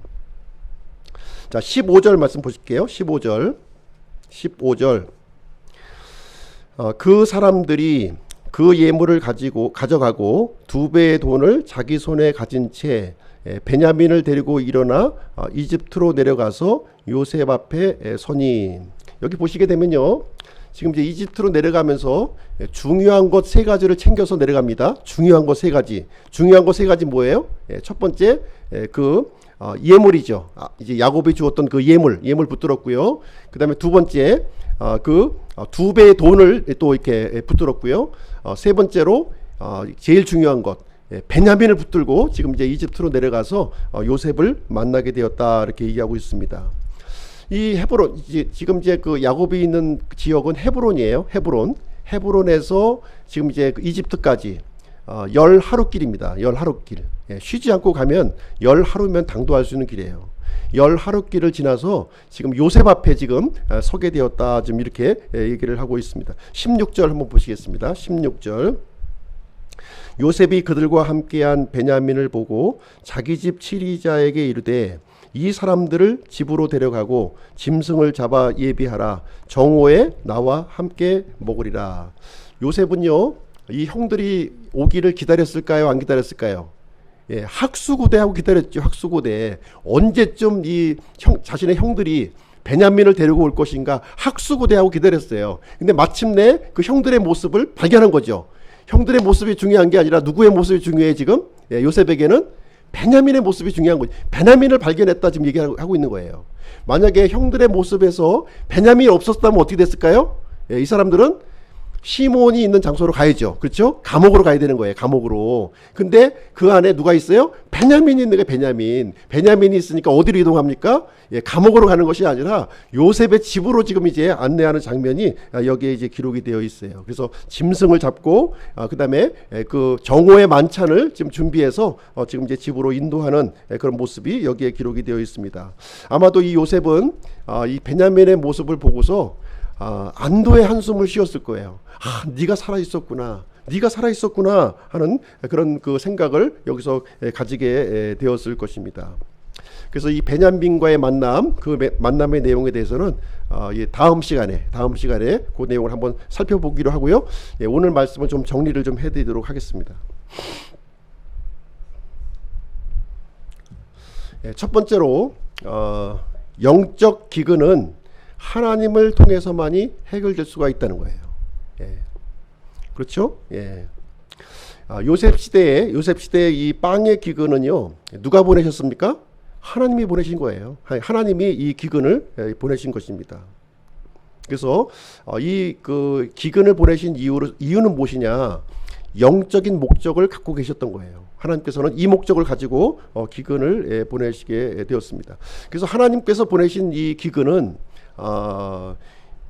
A: 자, 15절 말씀 보실게요. 15절. 그 사람들이 그 예물을 가져가고 2배의 돈을 자기 손에 가진 채 베냐민을 데리고 일어나 이집트로 내려가서 요셉 앞에 서니. 여기 보시게 되면요, 지금 이제 이집트로 내려가면서 중요한 것 3가지를 챙겨서 내려갑니다. 중요한 것 세 가지 뭐예요? 첫 번째 그 예물이죠. 이제 야곱이 주었던 그 예물 붙들었고요. 그 다음에 두 번째 그 2배의 돈을 또 이렇게 붙들었고요. 세 번째로 제일 중요한 것 베냐민을 붙들고 지금 이제 이집트로 내려가서 요셉을 만나게 되었다, 이렇게 얘기하고 있습니다. 이 헤브론, 지금 이제 그 야곱이 있는 지역은 헤브론이에요. 헤브론에서 지금 이제 이집트까지 10하루길입니다. 10하루길. 쉬지 않고 가면 10하루면 당도할 수 있는 길이에요. 10하루길을 지나서 지금 요셉 앞에 지금 서게 되었다, 좀 이렇게 얘기를 하고 있습니다. 16절 한번 보시겠습니다. 16절. 요셉이 그들과 함께한 베냐민을 보고 자기 집 치리자에게 이르되 이 사람들을 집으로 데려가고 짐승을 잡아 예비하라. 정오에 나와 함께 먹으리라. 요셉은요, 이 형들이 오기를 기다렸을까요? 안 기다렸을까요? 학수고대하고 기다렸죠. 학수고대. 언제쯤 이 자신의 형들이 베냐민을 데리고 올 것인가 학수고대하고 기다렸어요. 근데 마침내 그 형들의 모습을 발견한 거죠. 형들의 모습이 중요한 게 아니라 누구의 모습이 중요해 지금? 요셉에게는 베냐민의 모습이 중요한 거죠. 베냐민을 발견했다 지금 얘기하고 있는 거예요. 만약에 형들의 모습에서 베냐민이 없었다면 어떻게 됐을까요? 이 사람들은 시몬이 있는 장소로 가야죠. 그렇죠? 감옥으로 가야 되는 거예요. 감옥으로. 근데 그 안에 누가 있어요? 베냐민이 있는 거예요. 베냐민. 베냐민이 있으니까 어디로 이동합니까? 감옥으로 가는 것이 아니라 요셉의 집으로 지금 이제 안내하는 장면이 여기에 이제 기록이 되어 있어요. 그래서 짐승을 잡고 그다음에 그 정오의 만찬을 지금 준비해서 지금 이제 집으로 인도하는 그런 모습이 여기에 기록이 되어 있습니다. 아마도 이 요셉은 이 베냐민의 모습을 보고서 안도의 한숨을 쉬었을 거예요. 네가 살아 있었구나. 네가 살아 있었구나 하는 그런 그 생각을 여기서 가지게 되었을 것입니다. 그래서 이 베냐민과의 만남, 그 만남의 내용에 대해서는 다음 시간에 그 내용을 한번 살펴보기로 하고요. 오늘 말씀은 좀 정리를 좀 해드리도록 하겠습니다. 첫 번째로 영적 기근은 하나님을 통해서만이 해결될 수가 있다는 거예요. 그렇죠? 요셉 시대의 이 빵의 기근은요, 누가 보내셨습니까? 하나님이 보내신 거예요. 하나님이 이 기근을 보내신 것입니다. 그래서 이 그 기근을 보내신 이유는 무엇이냐? 영적인 목적을 갖고 계셨던 거예요. 하나님께서는 이 목적을 가지고 기근을 보내시게 되었습니다. 그래서 하나님께서 보내신 이 기근은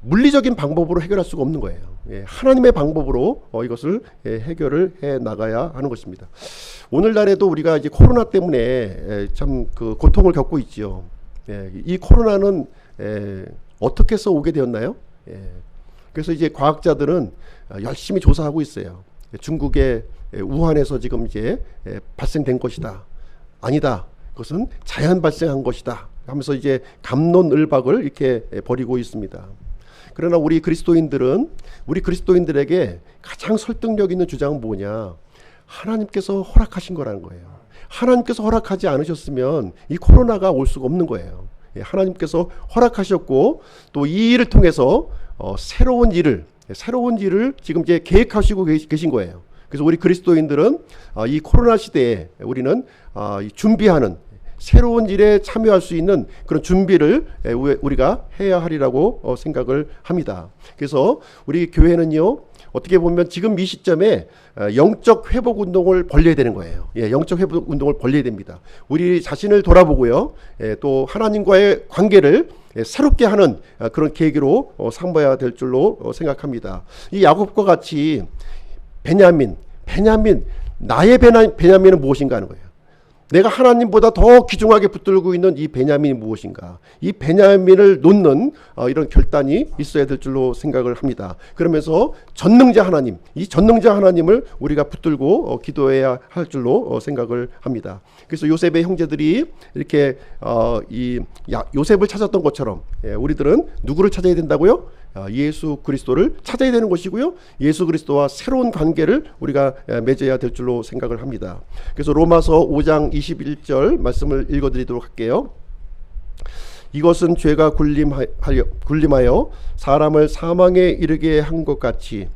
A: 물리적인 방법으로 해결할 수가 없는 거예요. 하나님의 방법으로 이것을 해결을 해 나가야 하는 것입니다. 오늘날에도 우리가 이제 코로나 때문에 참 그 고통을 겪고 있지요. 이 코로나는 어떻게 해서 오게 되었나요? 그래서 이제 과학자들은 열심히 조사하고 있어요. 중국의 우한에서 지금 이제 발생된 것이다. 아니다. 그것은 자연 발생한 것이다. 하면서 이제 갑론을박을 이렇게 벌이고 있습니다. 그러나 우리 그리스도인들에게 가장 설득력 있는 주장은 뭐냐? 하나님께서 허락하신 거라는 거예요. 하나님께서 허락하지 않으셨으면 이 코로나가 올 수가 없는 거예요. 하나님께서 허락하셨고 또 이 일을 통해서 새로운 일을 지금 이제 계획하시고 계신 거예요. 그래서 우리 그리스도인들은 이 코로나 시대에 우리는 준비하는 새로운 일에 참여할 수 있는 그런 준비를 우리가 해야 하리라고 생각을 합니다. 그래서 우리 교회는요, 어떻게 보면 지금 이 시점에 영적 회복 운동을 벌려야 되는 거예요. 영적 회복 운동을 벌려야 됩니다. 우리 자신을 돌아보고요, 또 하나님과의 관계를 새롭게 하는 그런 계기로 삼아야 될 줄로 생각합니다. 이 야곱과 같이 베냐민, 나의 베냐민은 무엇인가 하는 거예요. 내가 하나님보다 더 귀중하게 붙들고 있는 이 베냐민이 무엇인가? 이 베냐민을 놓는 이런 결단이 있어야 될 줄로 생각을 합니다. 그러면서 전능자 하나님을 우리가 붙들고 기도해야 할 줄로 생각을 합니다. 그래서 요셉의 형제들이 이렇게 요셉을 찾았던 것처럼 우리들은 누구를 찾아야 된다고요? 예수 그리스도를 찾아야 되는 것이고요. 예수 그리스도와 새로운 관계를 우리가 맺어야 될 줄로 생각을 합니다. 그래서 로마서 5장 21절 말씀을 읽어드리도록 할게요. 이것은 죄가 군림하여 사람을 사망에 이르게 한 것 같이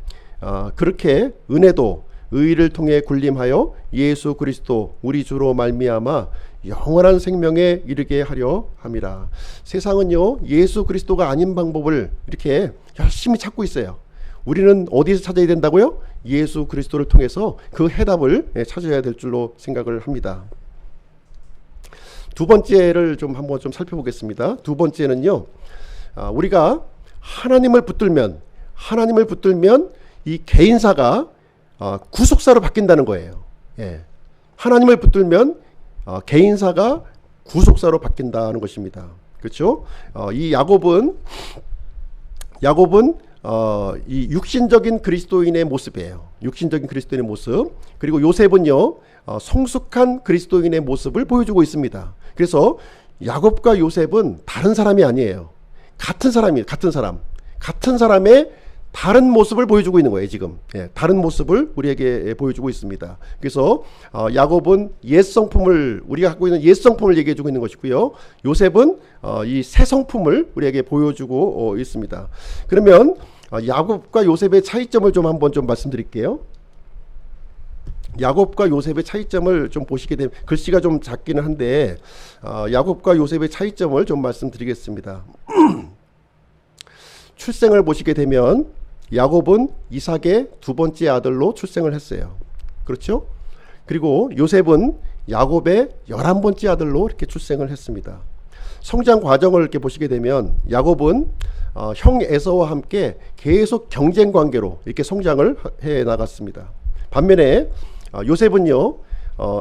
A: 그렇게 은혜도 의를 통해 군림하여 예수 그리스도 우리 주로 말미암아 영원한 생명에 이르게 하려 함이라. 세상은요, 예수 그리스도가 아닌 방법을 이렇게 열심히 찾고 있어요. 우리는 어디서 찾아야 된다고요? 예수 그리스도를 통해서 그 해답을 찾아야 될 줄로 생각을 합니다. 두 번째를 한번 살펴보겠습니다. 두 번째는요, 우리가 하나님을 붙들면 이 개인사가 구속사로 바뀐다는 거예요. 하나님을 붙들면 개인사가 구속사로 바뀐다는 것입니다. 그렇죠? 이 야곱은 이 육신적인 그리스도인의 모습이에요. 육신적인 그리스도인의 모습. 그리고 요셉은요, 성숙한 그리스도인의 모습을 보여주고 있습니다. 그래서 야곱과 요셉은 다른 사람이 아니에요. 같은 사람이에요. 같은 사람의 다른 모습을 보여주고 있는 거예요, 지금. 예, 다른 모습을 우리에게 보여주고 있습니다. 그래서 야곱은 옛 성품을, 우리가 갖고 있는 옛 성품을 얘기해 주고 있는 것이고요. 요셉은 이 새 성품을 우리에게 보여주고 있습니다. 그러면 야곱과 요셉의 차이점을 좀 한번 좀 말씀드릴게요. 야곱과 요셉의 차이점을 좀 보시게 되면, 글씨가 좀 작기는 한데 야곱과 요셉의 차이점을 좀 말씀드리겠습니다. 출생을 보시게 되면 야곱은 이삭의 두 번째 아들로 출생을 했어요. 그렇죠? 그리고 요셉은 야곱의 11번째 아들로 이렇게 출생을 했습니다. 성장 과정을 이렇게 보시게 되면 야곱은 형 에서와 함께 계속 경쟁 관계로 이렇게 성장을 해 나갔습니다. 반면에 요셉은요,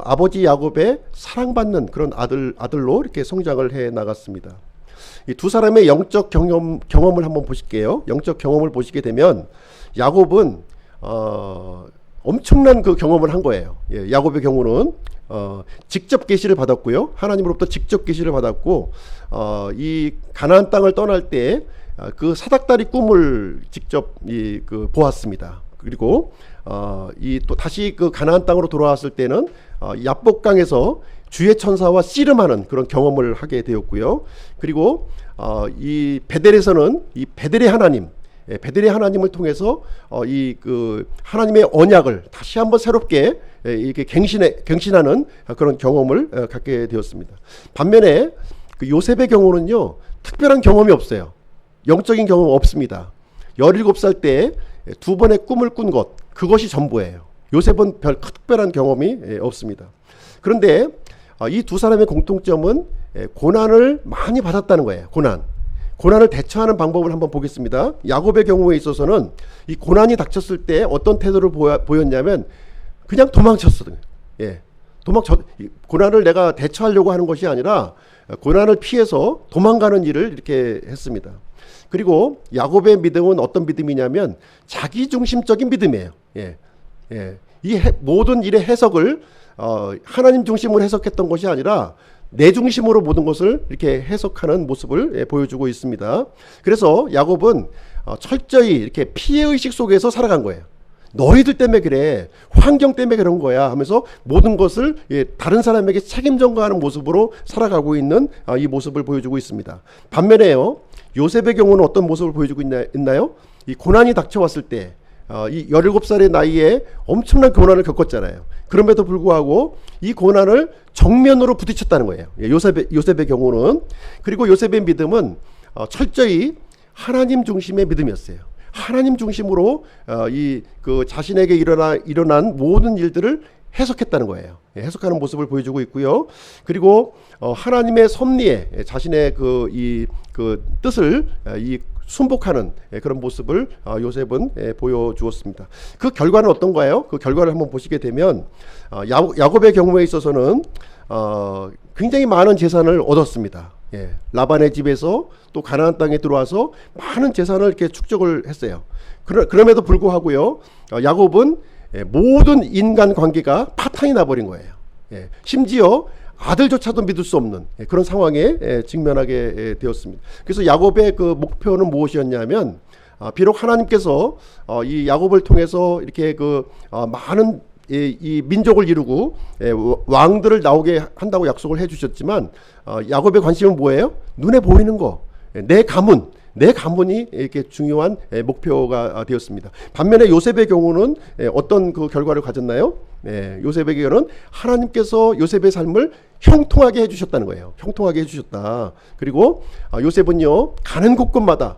A: 아버지 야곱의 사랑받는 그런 아들로 이렇게 성장을 해 나갔습니다. 이 두 사람의 영적 경험을 한번 보실게요. 영적 경험을 보시게 되면 야곱은 엄청난 그 경험을 한 거예요. 예, 야곱의 경우는 직접 계시를 받았고요. 하나님으로부터 직접 계시를 받았고 이 가나안 땅을 떠날 때 그 사닥다리 꿈을 직접 보았습니다. 그리고 이 또 다시 그 가나안 땅으로 돌아왔을 때는 야복강에서 주의 천사와 씨름하는 그런 경험을 하게 되었고요. 그리고 이 베델에서는 이 베델의 하나님, 베델의 하나님을 통해서 이 그 하나님의 언약을 다시 한번 새롭게 이렇게 갱신하는 그런 경험을 갖게 되었습니다. 반면에 그 요셉의 경우는요, 특별한 경험이 없어요. 영적인 경험 없습니다. 17살 때 두 번의 꿈을 꾼 것, 그것이 전부예요. 요셉은 별 특별한 경험이 없습니다. 그런데 이 두 사람의 공통점은 고난을 많이 받았다는 거예요. 고난을 대처하는 방법을 한번 보겠습니다. 야곱의 경우에 있어서는 이 고난이 닥쳤을 때 어떤 태도를 보였냐면 그냥 도망쳤거든요. 예. 고난을 내가 대처하려고 하는 것이 아니라 고난을 피해서 도망가는 일을 이렇게 했습니다. 그리고 야곱의 믿음은 어떤 믿음이냐면 자기중심적인 믿음이에요. 예. 예. 이 모든 일의 해석을 하나님 중심으로 해석했던 것이 아니라 내 중심으로 모든 것을 이렇게 해석하는 모습을 보여주고 있습니다. 그래서 야곱은 철저히 이렇게 피해의식 속에서 살아간 거예요. 너희들 때문에 그래, 환경 때문에 그런 거야 하면서 모든 것을 다른 사람에게 책임 전가하는 모습으로 살아가고 있는 이 모습을 보여주고 있습니다. 반면에요, 요셉의 경우는 어떤 모습을 보여주고 있나요? 이 고난이 닥쳐왔을 때 이 17살의 나이에 엄청난 고난을 겪었잖아요. 그럼에도 불구하고 이 고난을 정면으로 부딪혔다는 거예요. 요셉의 경우는. 그리고 요셉의 믿음은 철저히 하나님 중심의 믿음이었어요. 하나님 중심으로 그 자신에게 일어난 모든 일들을 해석했다는 거예요. 해석하는 모습을 보여주고 있고요. 그리고 하나님의 섭리에 자신의 그 뜻을 순복하는 그런 모습을 요셉은 보여주었습니다. 그 결과는 어떤가요? 그 결과를 한번 보시게 되면 야곱의 경우에 있어서는 굉장히 많은 재산을 얻었습니다. 예, 라반의 집에서 또 가나안 땅에 들어와서 많은 재산을 이렇게 축적을 했어요. 그럼에도 불구하고요, 야곱은 모든 인간 관계가 파탄이 나버린 거예요. 예, 심지어 아들조차도 믿을 수 없는 그런 상황에 직면하게 되었습니다. 그래서 야곱의 그 목표는 무엇이었냐면, 비록 하나님께서 이 야곱을 통해서 이렇게 그 많은 이 민족을 이루고 왕들을 나오게 한다고 약속을 해주셨지만, 야곱의 관심은 뭐예요? 눈에 보이는 거, 내 가문이 이렇게 중요한 목표가 되었습니다. 반면에 요셉의 경우는 어떤 그 결과를 가졌나요? 요셉에게는 하나님께서 요셉의 삶을 형통하게 해주셨다는 거예요. 형통하게 해주셨다. 그리고 요셉은요, 가는 곳곳마다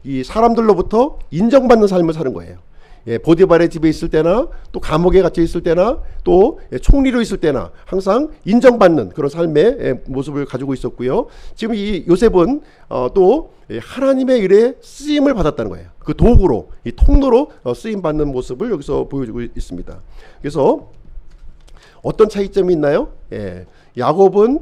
A: 이 사람들로부터 인정받는 삶을 사는 거예요. 보디발의 집에 있을 때나 또 감옥에 갇혀 있을 때나 또 총리로 있을 때나 항상 인정받는 그런 삶의 모습을 가지고 있었고요. 지금 이 요셉은 또 하나님의 일에 쓰임을 받았다는 거예요. 그 도구로, 이 통로로 쓰임 받는 모습을 여기서 보여주고 있습니다. 그래서 어떤 차이점이 있나요? 야곱은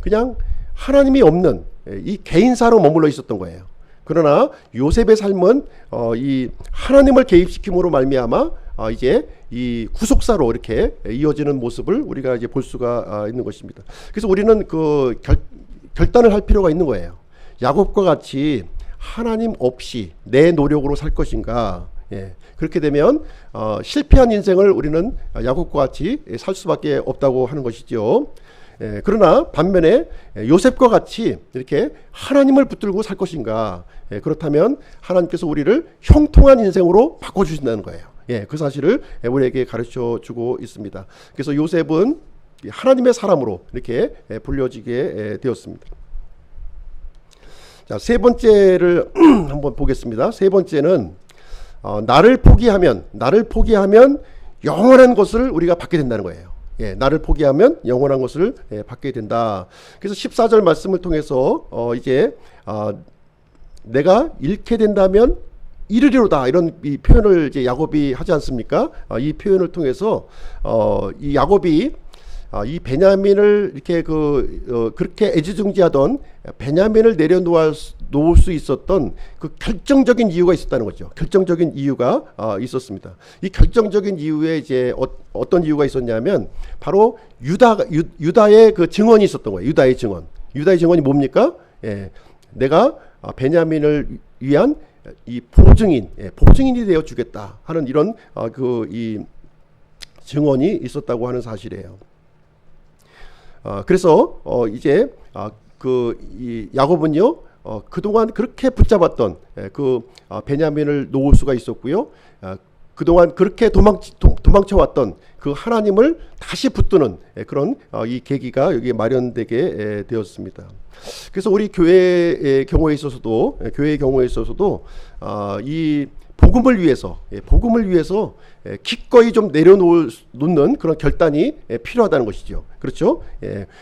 A: 그냥 하나님이 없는 이 개인사로 머물러 있었던 거예요. 그러나 요셉의 삶은 이 하나님을 개입시킴으로 말미암아 이제 이 구속사로 이렇게 이어지는 모습을 우리가 이제 볼 수가 있는 것입니다. 그래서 우리는 그 결단을 할 필요가 있는 거예요. 야곱과 같이 하나님 없이 내 노력으로 살 것인가. 그렇게 되면 실패한 인생을 우리는 야곱과 같이 살 수밖에 없다고 하는 것이죠. 그러나 반면에 요셉과 같이 이렇게 하나님을 붙들고 살 것인가. 그렇다면 하나님께서 우리를 형통한 인생으로 바꿔주신다는 거예요. 그 사실을 우리에게 가르쳐 주고 있습니다. 그래서 요셉은 하나님의 사람으로 이렇게 불려지게 되었습니다. 자, 세 번째를 한번 보겠습니다. 세 번째는 나를 포기하면 영원한 것을 우리가 받게 된다는 거예요. 나를 포기하면 영원한 것을 받게 된다. 그래서 14절 말씀을 통해서 이제 내가 잃게 된다면 잃으리로다, 이런 이 표현을 이제 야곱이 하지 않습니까? 이 표현을 통해서 이 야곱이 이 베냐민을 이렇게 그렇게 애지중지하던 베냐민을 내려놓을 수 있었던 그 결정적인 이유가 있었다는 거죠. 결정적인 이유가 있었습니다. 이 결정적인 이유에 이제 어떤 이유가 있었냐면 바로 유다의 그 증언이 있었던 거예요. 유다의 증언이 뭡니까? 내가 베냐민을 위한 이 보증인이 되어 주겠다 하는 이런 이 증언이 있었다고 하는 사실이에요. 그래서 이제 이 야곱은요 그동안 그렇게 붙잡았던 베냐민을 놓을 수가 있었고요. 그동안 그렇게 도망쳐왔던 그 하나님을 다시 붙드는 그런 이 계기가 여기에 마련되게 되었습니다. 그래서 우리 교회의 경우에 있어서도 이 복음을 위해서 기꺼이 좀 내려놓는 그런 결단이 필요하다는 것이죠. 그렇죠?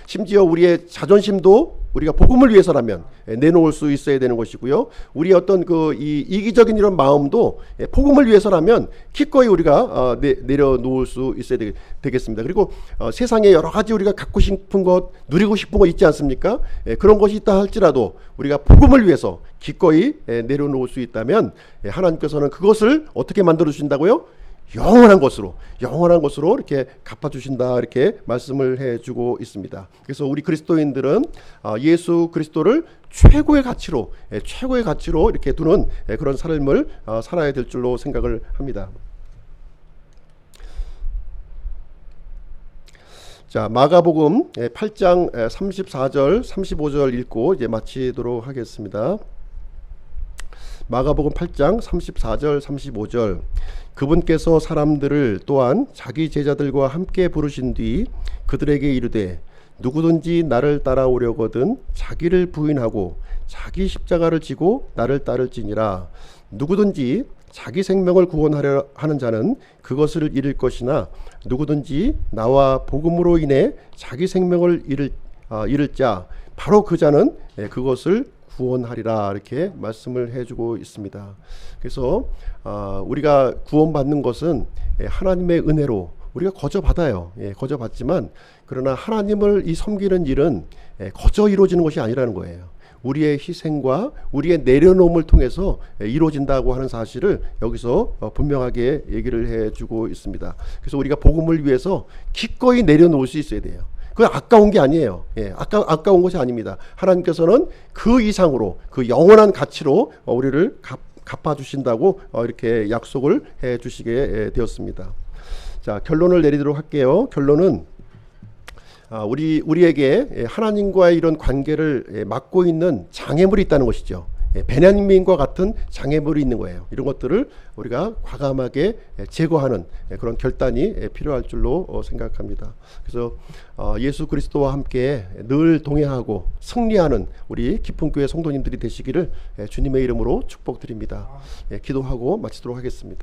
A: 심지어 우리의 자존심도 우리가 복음을 위해서라면 내놓을 수 있어야 되는 것이고요. 우리 어떤 이 이기적인 이런 마음도 복음을 위해서라면 기꺼이 우리가 내려놓을 수 있어야 되겠습니다. 그리고 세상에 여러 가지 우리가 갖고 싶은 것, 누리고 싶은 것 있지 않습니까? 그런 것이 있다 할지라도 우리가 복음을 위해서 기꺼이 내려놓을 수 있다면 하나님께서는 그것을 어떻게 만들어 주신다고요? 영원한 것으로 이렇게 갚아주신다, 이렇게 말씀을 해주고 있습니다. 그래서 우리 그리스도인들은 예수 그리스도를 최고의 가치로 이렇게 두는 그런 삶을 살아야 될 줄로 생각을 합니다. 자, 마가복음 8장 34절 35절 읽고 이제 마치도록 하겠습니다. 마가복음 8장 34절 35절. 그분께서 사람들을 또한 자기 제자들과 함께 부르신 뒤 그들에게 이르되 누구든지 나를 따라오려거든 자기를 부인하고 자기 십자가를 지고 나를 따를지니라. 누구든지 자기 생명을 구원하려 하는 자는 그것을 잃을 것이나 누구든지 나와 복음으로 인해 자기 생명을 잃을 자 바로 그 자는 그것을 구원하리라, 이렇게 말씀을 해주고 있습니다. 그래서 우리가 구원받는 것은 하나님의 은혜로 우리가 거저 받아요. 거저 받지만 그러나 하나님을 섬기는 일은 거저 이루어지는 것이 아니라는 거예요. 우리의 희생과 우리의 내려놓음을 통해서 이루어진다고 하는 사실을 여기서 분명하게 얘기를 해주고 있습니다. 그래서 우리가 복음을 위해서 기꺼이 내려놓을 수 있어야 돼요. 그건 아까운 게 아니에요. 아까운 것이 아닙니다. 하나님께서는 그 이상으로, 그 영원한 가치로 우리를 갚아주신다고 이렇게 약속을 해주시게 되었습니다. 자, 결론을 내리도록 할게요. 결론은 우리에게 하나님과의 이런 관계를 막고 있는 장애물이 있다는 것이죠. 베냐민과 같은 장애물이 있는 거예요. 이런 것들을 우리가 과감하게 제거하는 그런 결단이 필요할 줄로 생각합니다. 그래서 예수 그리스도와 함께 늘 동행하고 승리하는 우리 기쁨교회 성도님들이 되시기를 주님의 이름으로 축복드립니다. 기도하고 마치도록 하겠습니다.